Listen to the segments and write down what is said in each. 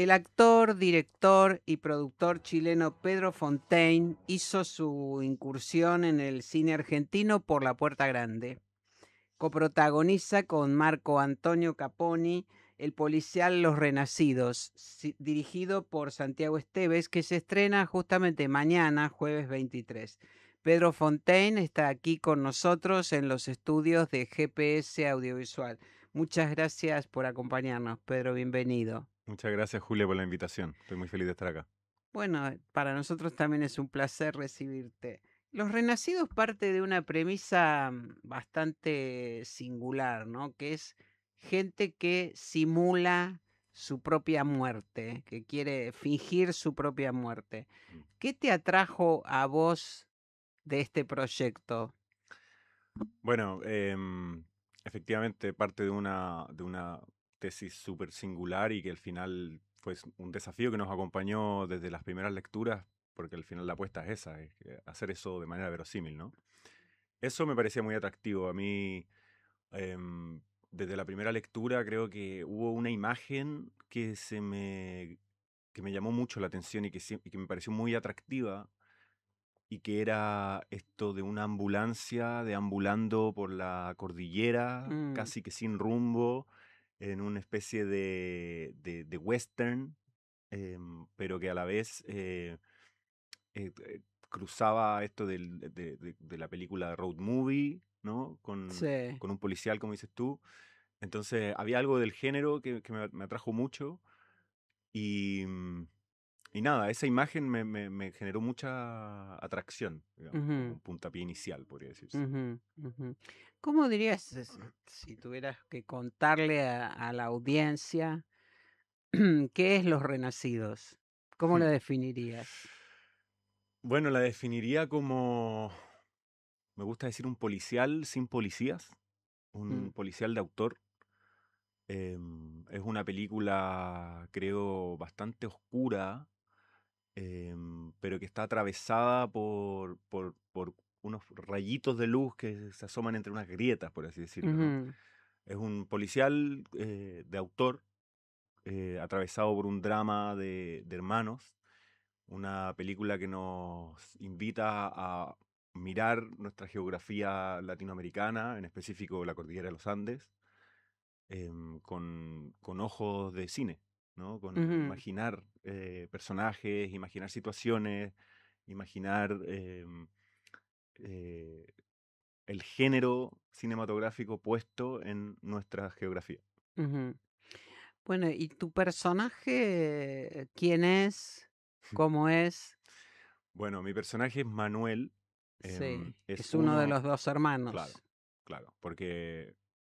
El actor, director y productor chileno Pedro Fontaine hizo su incursión en el cine argentino por La Puerta Grande. Coprotagoniza con Marco Antonio Caponi el policial Los Renacidos, dirigido por Santiago Esteves, que se estrena justamente mañana, jueves 23. Pedro Fontaine está aquí con nosotros en los estudios de GPS Audiovisual. Muchas gracias por acompañarnos, Pedro, bienvenido. Muchas gracias, Julia, por la invitación. Estoy muy feliz de estar acá. Bueno, para nosotros también es un placer recibirte. Los Renacidos parte de una premisa bastante singular, ¿no? Que es gente que simula su propia muerte, que quiere fingir su propia muerte. Mm. ¿Qué te atrajo a vos de este proyecto? Bueno, efectivamente parte de una tesis súper singular y que al final fue un desafío que nos acompañó desde las primeras lecturas, porque al final la apuesta es esa, es hacer eso de manera verosímil, ¿no? Eso me parecía muy atractivo. A mí, desde la primera lectura, creo que hubo una imagen que me llamó mucho la atención y que me pareció muy atractiva y que era esto de una ambulancia deambulando por la cordillera, Mm, casi que sin rumbo, en una especie de western, pero que a la vez cruzaba esto de la película Road Movie, ¿no? sí. Con un policial, como dices tú. Entonces había algo del género que me atrajo mucho y, y nada, esa imagen me generó mucha atracción, digamos, como Ujú, un puntapié inicial, podría decirse. ujú, ujú. ¿Cómo dirías, si tuvieras que contarle a la audiencia? ¿Qué es Los Renacidos? ¿Cómo Hmm. lo definirías? Bueno, la definiría como, me gusta decir, un policial sin policías, Mm, un policial de autor. Es una película, creo, bastante oscura, pero que está atravesada por unos rayitos de luz que se asoman entre unas grietas, por así decirlo, ¿no? ujú, Es un policial de autor, atravesado por un drama de hermanos, una película que nos invita a mirar nuestra geografía latinoamericana, en específico la cordillera de los Andes, con ojos de cine, ¿no? Con ujú, imaginar personajes, imaginar situaciones, imaginar eh, el género cinematográfico puesto en nuestra geografía. ujú. Bueno, ¿y tu personaje quién es? ¿Cómo es? Bueno, mi personaje es Manuel, Sí, es es uno de uno, los dos claro, hermanos. claro, porque,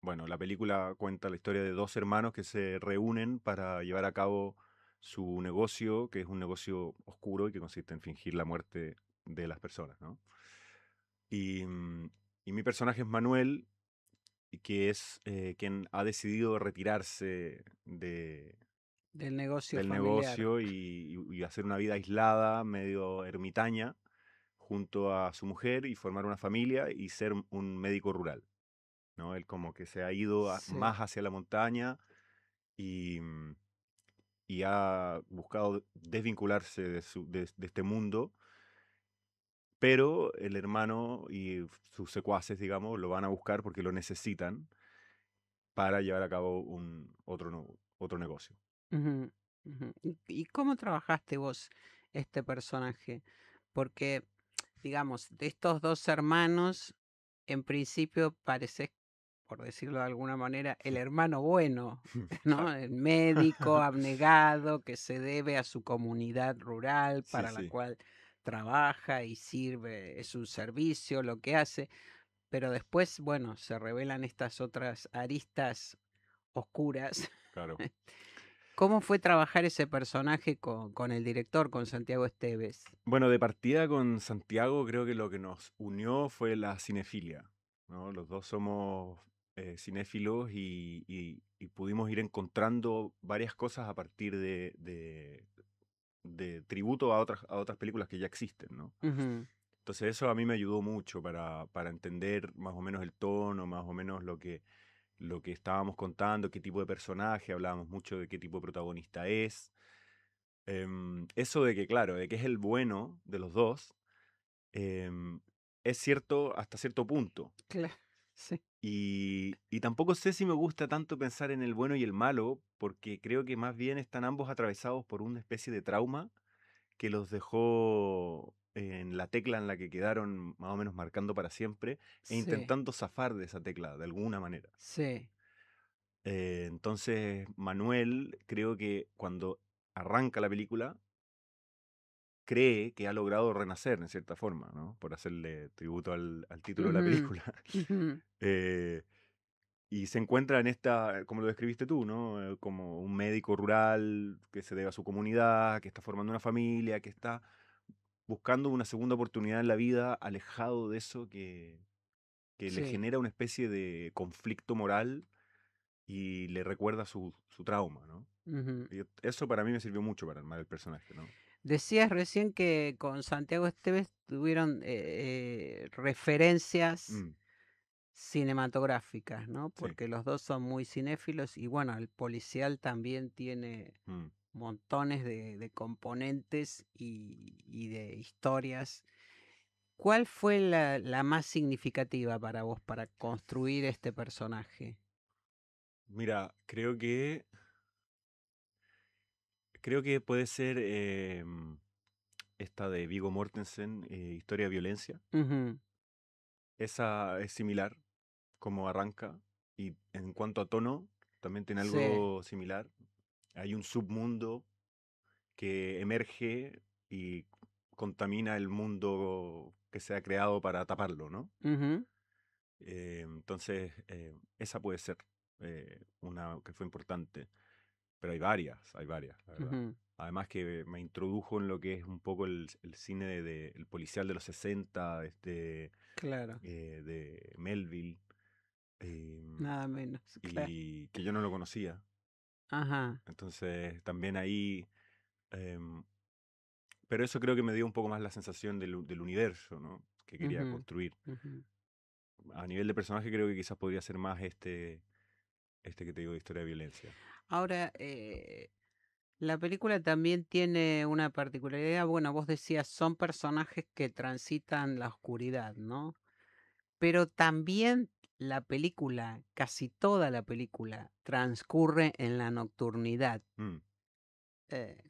bueno, la película cuenta la historia de dos hermanos que se reúnen para llevar a cabo su negocio, que es un negocio oscuro y que consiste en fingir la muerte de las personas, ¿no? Y, y mi personaje es Manuel, y que es quien ha decidido retirarse Del negocio del familiar. negocio y hacer una vida aislada, medio ermitaña, junto a su mujer y formar una familia y ser un médico rural, ¿no? Él como que se ha ido Sí. más hacia la montaña y, y ha buscado desvincularse de este mundo, pero el hermano y sus secuaces, digamos, lo van a buscar porque lo necesitan para llevar a cabo otro negocio. Ujú, ujú. ¿Y cómo trabajaste vos este personaje? Porque, digamos, de estos dos hermanos, en principio pareces, por decirlo de alguna manera, el hermano bueno, ¿no? Claro. El médico abnegado que se debe a su comunidad rural Sí, para la sí. cual trabaja y sirve, es un servicio lo que hace, pero después, bueno, se revelan estas otras aristas oscuras. Claro. ¿Cómo fue trabajar ese personaje con el director, con Santiago Esteves? Bueno, de partida con Santiago creo que lo que nos unió fue la cinefilia, ¿no? Los dos somos cinéfilos y pudimos ir encontrando varias cosas a partir de tributo a otras películas que ya existen, ¿no? Ujú, Entonces eso a mí me ayudó mucho para entender más o menos el tono, más o menos lo que estábamos contando, qué tipo de personaje, hablábamos mucho de qué tipo de protagonista es. Eso de que, claro, de que es el bueno de los dos, em, es cierto hasta cierto punto. Claro, sí, Y tampoco sé si me gusta tanto pensar en el bueno y el malo, porque creo que más bien están ambos atravesados por una especie de trauma que los dejó en la tecla en la que quedaron más o menos marcando para siempre e sí, intentando zafar de esa tecla de alguna manera. sí, Entonces, Manuel, creo que cuando arranca la película, cree que ha logrado renacer en cierta forma, ¿no? Por hacerle tributo al título de la ujú, película. ujú, Eh, y se encuentra en esta, como lo describiste tú, ¿no? Como un médico rural que se debe a su comunidad, que está formando una familia, que está buscando una segunda oportunidad en la vida, alejado de eso que le sí, genera una especie de conflicto moral y le recuerda su trauma, ¿no? ujú. Y eso para mí me sirvió mucho para armar el personaje, ¿no? Decías recién que con Santiago Esteves tuvieron referencias Mm, cinematográficas, ¿no? sí. Porque los dos son muy cinéfilos y bueno, el policial también tiene Mm. montones de componentes y de historias. ¿Cuál fue la más significativa para vos para construir este personaje? Mira, creo que puede ser esta de Viggo Mortensen, Historia de Violencia. Ujú, Esa es similar, como arranca. Y en cuanto a tono, también tiene sí, algo similar. Hay un submundo que emerge y contamina el mundo que se ha creado para taparlo, ¿no? ujú, Entonces, esa puede ser una que fue importante. Pero hay varias, la verdad. ujú, Además que me introdujo en lo que es un poco el cine el policial de los 60, claro, de Melville, nada menos, claro. y que yo no lo conocía. Ajá, Entonces, también ahí, em, pero eso creo que me dio un poco más la sensación del universo, ¿no? Que quería ujú, construir. ujú. A nivel de personaje creo que quizás podría ser más este que te digo de historia de violencia. Ahora, la película también tiene una particularidad, bueno, vos decías, son personajes que transitan la oscuridad, ¿no? Pero también la película, casi toda la película, transcurre en la nocturnidad. Mm.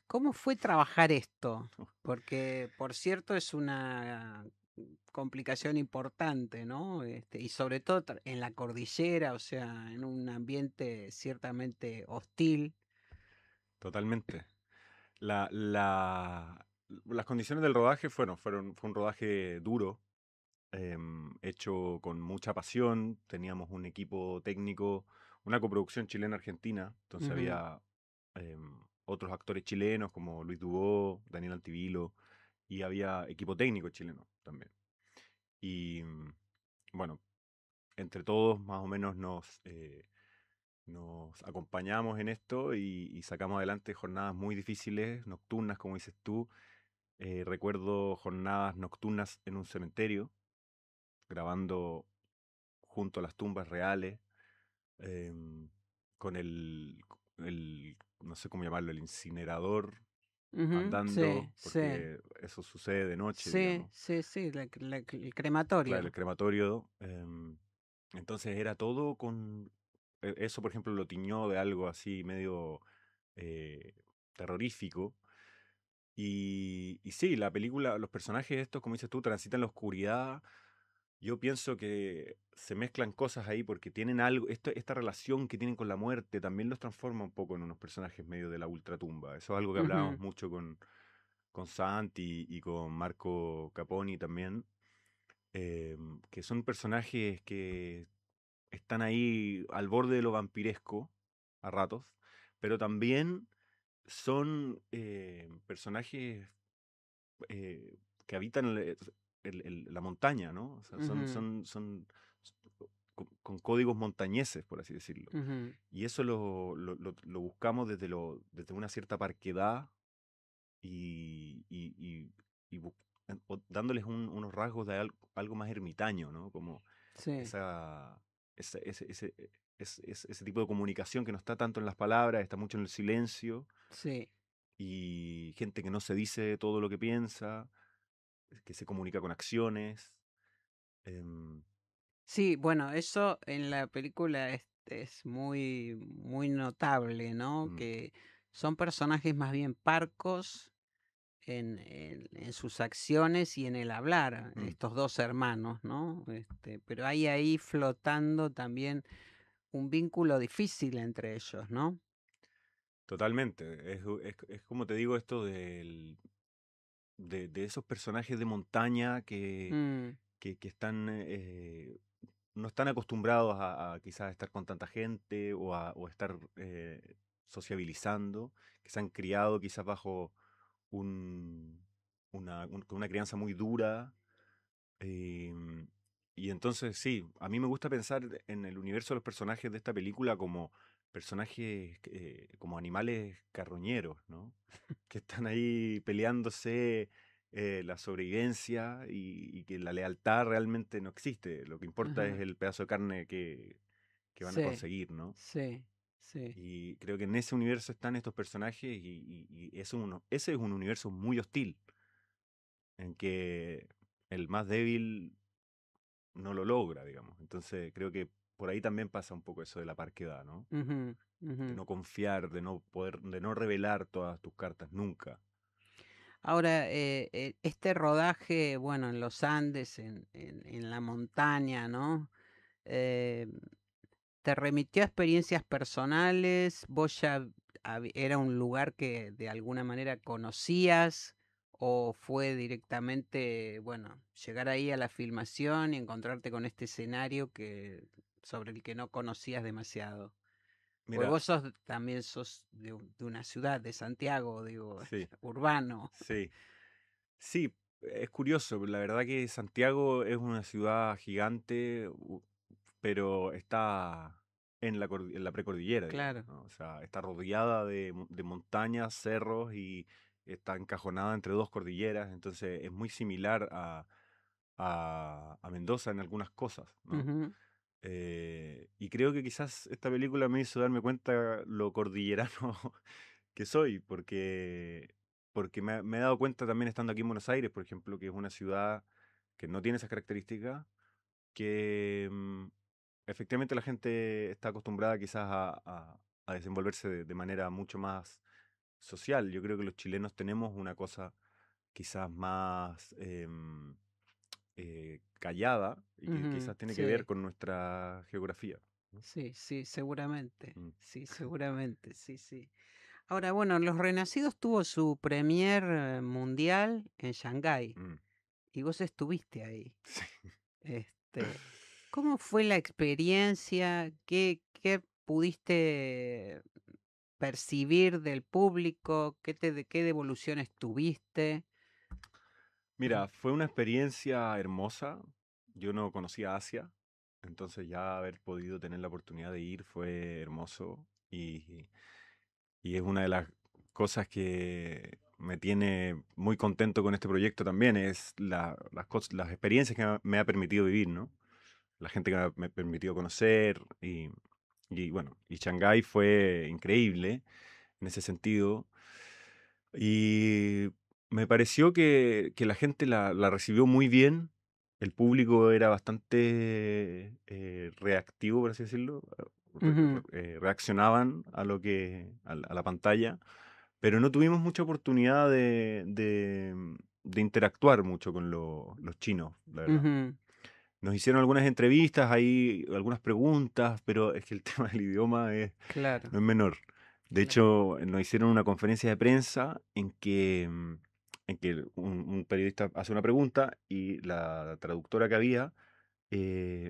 ¿Cómo fue trabajar esto? Porque, por cierto, es una complicación importante, ¿no? Y sobre todo en la cordillera, o sea, en un ambiente ciertamente hostil. Totalmente. Las condiciones del rodaje fue un rodaje duro, hecho con mucha pasión. Teníamos un equipo técnico, una coproducción chilena-argentina, entonces Ujú, había otros actores chilenos como Luis Dubó, Daniel Antivilo, y había equipo técnico chileno también. Y bueno, entre todos más o menos nos acompañamos en esto y sacamos adelante jornadas muy difíciles, nocturnas, como dices tú. Recuerdo jornadas nocturnas en un cementerio, grabando junto a las tumbas reales, em, con no sé cómo llamarlo, el incinerador ujú, sí, andando, sí, porque eso sucede de noche, sí, digamos. sí, sí, el Claro, el crematorio. crematorio. Entonces era todo eso, por ejemplo, lo tiñó de algo así medio eh, terrorífico. Y sí, la película, los personajes estos, como dices tú, transitan la oscuridad. Yo pienso que se mezclan cosas ahí porque tienen algo, esta relación que tienen con la muerte también los transforma un poco en unos personajes medio de la ultratumba. Eso es algo que hablábamos Ujú, mucho con Santi y con Marco Caponi también, que son personajes que están ahí al borde de lo vampiresco a ratos, pero también son personajes que habitan la montaña, ¿no? O sea, ujú, son con códigos montañeses, por así decirlo. ujú, Y eso lo buscamos desde una cierta parquedad y dándoles unos rasgos de algo más ermitaño, ¿no? Como sí, esa, ese tipo de comunicación que no está tanto en las palabras, está mucho en el silencio. sí. y gente que no se dice todo lo que piensa, que se comunica con acciones. em, Sí, bueno, eso en la película es muy, muy notable, ¿no? mm, Que son personajes más bien parcos en sus acciones y en el hablar, mm, estos dos hermanos, ¿no? Pero hay ahí flotando también un vínculo difícil entre ellos, ¿no? Totalmente. Es como te digo esto de esos personajes de montaña Mm, que están, no están acostumbrados a quizás estar con tanta gente o a estar sociabilizando, que se han criado quizás bajo un, con una crianza muy dura. em, y entonces sí, a mí me gusta pensar en el universo de los personajes de esta película como personajes, como animales carroñeros, ¿no? Que están ahí peleándose la sobrevivencia y que la lealtad realmente no existe. Lo que importa es ajá. el pedazo de carne que van a Sí, conseguir, ¿no? sí, sí. Y creo que en ese universo están estos personajes y ese es un universo muy hostil, en que el más débil no lo logra, digamos. Entonces creo que por ahí también pasa un poco eso de la parquedad, ¿no? Ujú, De ujú. no confiar, de no poder, de no revelar todas tus cartas nunca. Ahora, este rodaje, bueno, en los Andes, en la montaña, ¿no? Eh, ¿Te remitió a experiencias personales? ¿Vos ya era un lugar que de alguna manera conocías? ¿O fue directamente, bueno, llegar ahí a la filmación y encontrarte con este escenario sobre el que no conocías demasiado? Pues Mira, vos también sos de una ciudad, de Santiago, digo, sí, urbano. sí. Sí, es curioso, la verdad que Santiago es una ciudad gigante, pero está en la precordillera, digamos, Claro. ¿no? O sea, está rodeada de montañas, cerros y está encajonada entre dos cordilleras, entonces es muy similar a Mendoza en algunas cosas, ¿no? Ujú, Y creo que quizás esta película me hizo darme cuenta lo cordillerano que soy, porque me he dado cuenta también estando aquí en Buenos Aires, por ejemplo, que es una ciudad que no tiene esas características, que efectivamente la gente está acostumbrada quizás a desenvolverse de manera mucho más social. Yo creo que los chilenos tenemos una cosa quizás más callada y que ujú, quizás tiene que ver sí, con nuestra geografía, ¿no? sí, sí, seguramente. Mm, Sí, seguramente, sí, sí. Ahora, bueno, Los Renacidos tuvo su premier mundial en Shanghái mm, y vos estuviste ahí. sí. Este, ¿Cómo fue la experiencia? ¿Qué pudiste percibir del público? ¿Qué devoluciones tuviste? Mira, fue una experiencia hermosa. Yo no conocía Asia, entonces ya haber podido tener la oportunidad de ir fue hermoso y es una de las cosas que me tiene muy contento con este proyecto también, es las experiencias que me ha permitido vivir, ¿no? La gente que me ha permitido conocer y bueno, y Shanghái fue increíble en ese sentido. Y me pareció que la gente la recibió muy bien. El público era bastante reactivo, por así decirlo. Ujú, Reaccionaban a la pantalla, pero no tuvimos mucha oportunidad de interactuar mucho con los chinos, la verdad. ujú, Nos hicieron algunas entrevistas, ahí algunas preguntas, pero es que el tema del idioma claro, no es menor. De claro. hecho, nos hicieron una conferencia de prensa en que un periodista hace una pregunta y la traductora que había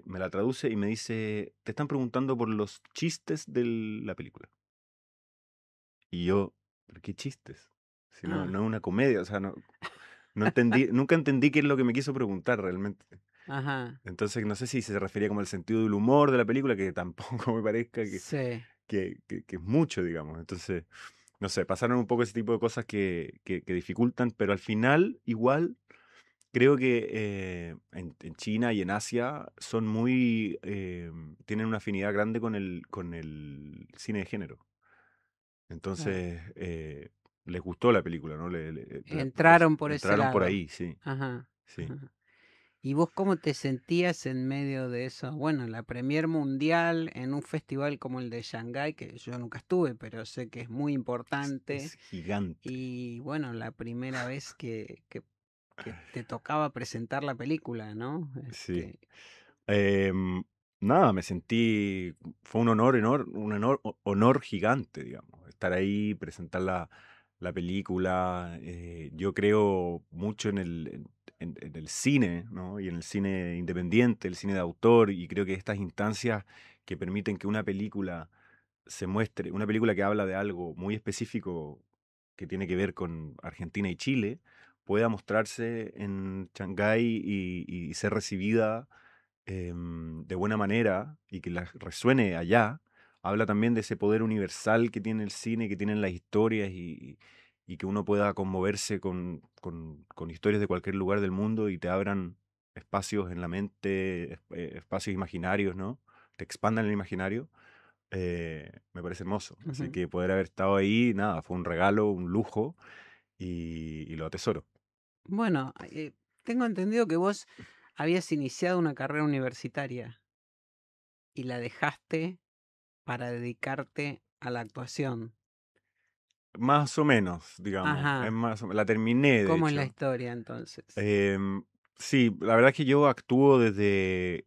me la traduce y me dice, te están preguntando por los chistes de la película. Y yo, ¿pero qué chistes? Si no, Ah, no es una comedia, o sea, no entendí, nunca entendí qué es lo que me quiso preguntar realmente. ajá, Entonces no sé si se refería como al sentido del humor de la película, que tampoco me parezca sí, que es mucho, digamos. Entonces, no sé, pasaron un poco ese tipo de cosas que dificultan, pero al final, igual, creo que en China y en Asia son muy, tienen una afinidad grande con el cine de género. claro. Entonces, les gustó la película, ¿no? Entraron por ese Entraron por lado. ahí, sí, Ajá, sí. ajá. ¿Y vos cómo te sentías en medio de eso? Bueno, la premier mundial en un festival como el de Shanghái, que yo nunca estuve, pero sé que es muy importante. Es gigante, Y bueno, la primera vez que te tocaba presentar la película, ¿no? sí. Nada, fue un honor gigante, digamos, estar ahí, presentar la película. Yo creo mucho en el cine, ¿no? Y en el cine independiente, el cine de autor, y creo que estas instancias que permiten que una película se muestre, una película que habla de algo muy específico que tiene que ver con Argentina y Chile, pueda mostrarse en Shanghái y ser recibida de buena manera y que resuene allá, habla también de ese poder universal que tiene el cine, que tienen las historias y que uno pueda conmoverse con historias de cualquier lugar del mundo y te abran espacios en la mente, espacios imaginarios, ¿no? Te expandan el imaginario. Me parece hermoso. Así Ujú. que poder haber estado ahí, nada, fue un regalo, un lujo y lo atesoro. Bueno, tengo entendido que vos habías iniciado una carrera universitaria y la dejaste para dedicarte a la actuación. Más o menos, digamos. Es Ajá. la terminé, de ¿Cómo es la hecho. historia entonces? Sí, la verdad es que yo actúo desde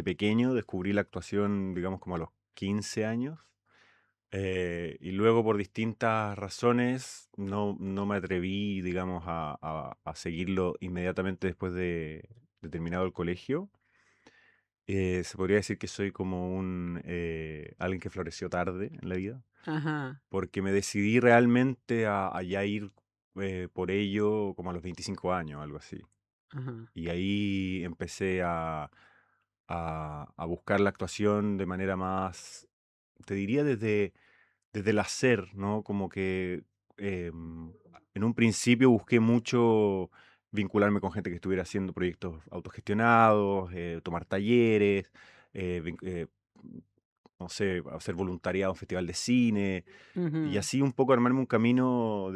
pequeño, descubrí la actuación, digamos, como a los 15 años, y luego por distintas razones no me atreví, digamos, a seguirlo inmediatamente después de terminado el colegio. Se podría decir que soy como alguien que floreció tarde en la vida, Ajá, porque me decidí realmente a ya ir por ello como a los 25 años, algo así. ajá. Y ahí empecé a buscar la actuación de manera más, te diría desde el hacer, ¿no? Como que en un principio busqué mucho vincularme con gente que estuviera haciendo proyectos autogestionados, tomar talleres, no sé, hacer voluntariado en festival de cine, y Ujú, así un poco armarme un camino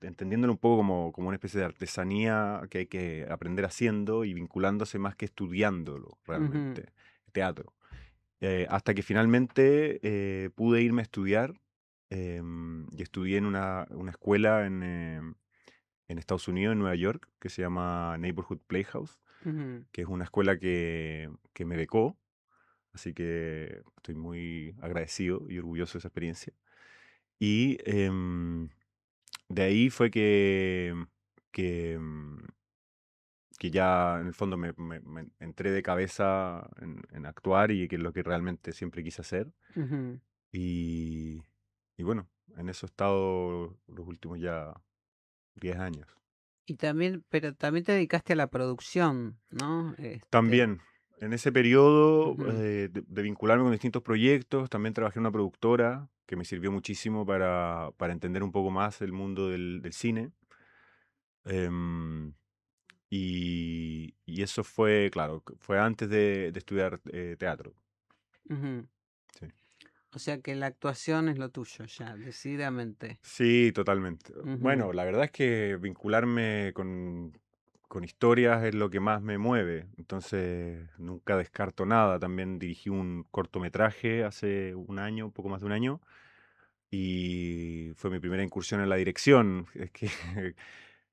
entendiéndolo un poco como una especie de artesanía que hay que aprender haciendo y vinculándose más que estudiándolo ujú, realmente, teatro. Hasta que finalmente pude irme a estudiar y estudié en una escuela en Estados Unidos, en Nueva York, que se llama Neighborhood Playhouse, ujú. que es una escuela que me becó, así que estoy muy agradecido y orgulloso de esa experiencia. Y de ahí fue que, mm, que ya en el fondo me entré de cabeza en actuar y que es lo que realmente siempre quise hacer. Ujú. Y, y bueno, en eso he estado los últimos ya 10 años. Y también, pero también te dedicaste a la producción, ¿no? También, en ese periodo Ujú, de vincularme con distintos proyectos, también trabajé en una productora que me sirvió muchísimo para entender un poco más el mundo del cine. Em, y eso fue, claro, fue antes de estudiar teatro. ujú. Sí. O sea que la actuación es lo tuyo ya, decididamente. Sí, totalmente. Ujú, Bueno, la verdad es que vincularme con historias es lo que más me mueve, entonces nunca descarto nada. También dirigí un cortometraje hace un año, un poco más de un año, y fue mi primera incursión en la dirección. Es que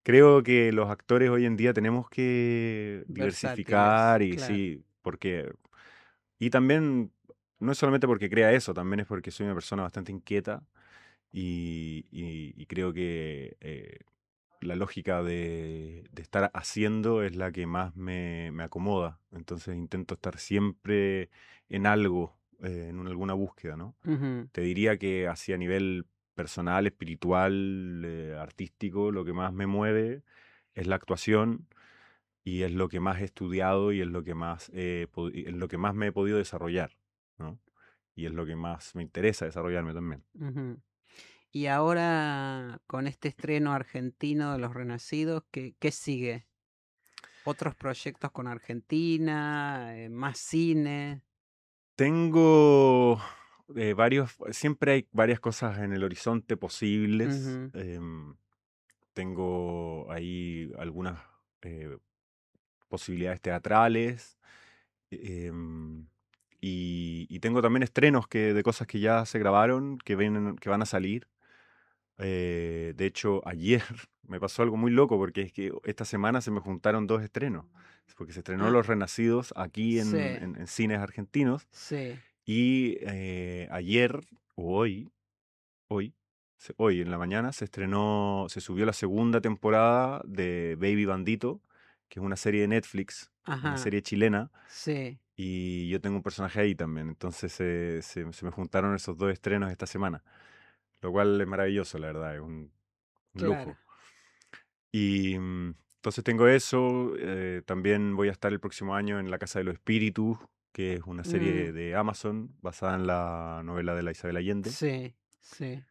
creo que los actores hoy en día tenemos que versátiles, diversificar y claro. sí, porque... Y también, no es solamente porque crea eso, también es porque soy una persona bastante inquieta y creo que la lógica de estar haciendo es la que más me acomoda. Entonces intento estar siempre en algo, en alguna búsqueda, ¿no? Ujú, Te diría que así a nivel personal, espiritual, artístico, lo que más me mueve es la actuación y es lo que más he estudiado y es lo que más, es lo que más me he podido desarrollar, ¿no? Y es lo que más me interesa desarrollarme también. ujú. Y ahora, con este estreno argentino de Los Renacidos, ¿qué sigue? ¿Otros proyectos con Argentina? ¿Más cine? Tengo siempre hay varias cosas en el horizonte posibles. Ujú. Tengo ahí algunas eh, posibilidades teatrales. em, y tengo también estrenos de cosas que ya se grabaron, que van a salir. De hecho, ayer me pasó algo muy loco porque es que esta semana se me juntaron dos estrenos. Porque se estrenó Ah, Los Renacidos aquí sí, en cines argentinos. sí. Y ayer o hoy, hoy en la mañana se subió la segunda temporada de Baby Bandito, que es una serie de Netflix, una Ajá, serie chilena, sí, y yo tengo un personaje ahí también. Entonces se me juntaron esos dos estrenos esta semana, lo cual es maravilloso, la verdad, es un claro. lujo. Y entonces tengo eso, también voy a estar el próximo año en La Casa de los Espíritus, que es una Mm, serie de Amazon basada en la novela de la Isabel Allende. sí, sí.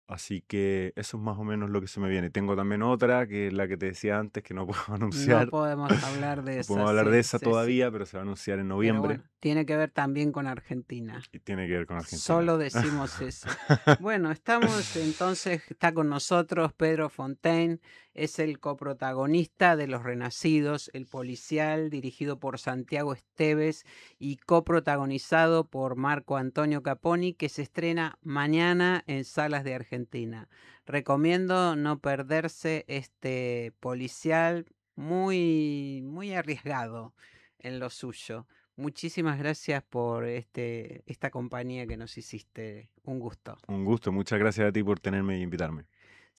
Así que eso es más o menos lo que se me viene. Tengo también otra, que es la que te decía antes, que no puedo No anunciar. podemos hablar de No esa, podemos hablar de sí, esa sí, sí. todavía, pero se va a anunciar en Pero noviembre bueno, tiene que ver también con Argentina. y tiene que ver con Argentina. Solo decimos eso. Bueno, estamos entonces, está con nosotros Pedro Fontaine, es el coprotagonista de Los Renacidos, el policial dirigido por Santiago Esteves y coprotagonizado por Marco Antonio Caponi, que se estrena mañana en salas de Argentina. Recomiendo no perderse este policial muy arriesgado en lo suyo. Muchísimas gracias por esta compañía que nos hiciste. Un gusto. Un gusto, muchas gracias a ti por tenerme e invitarme.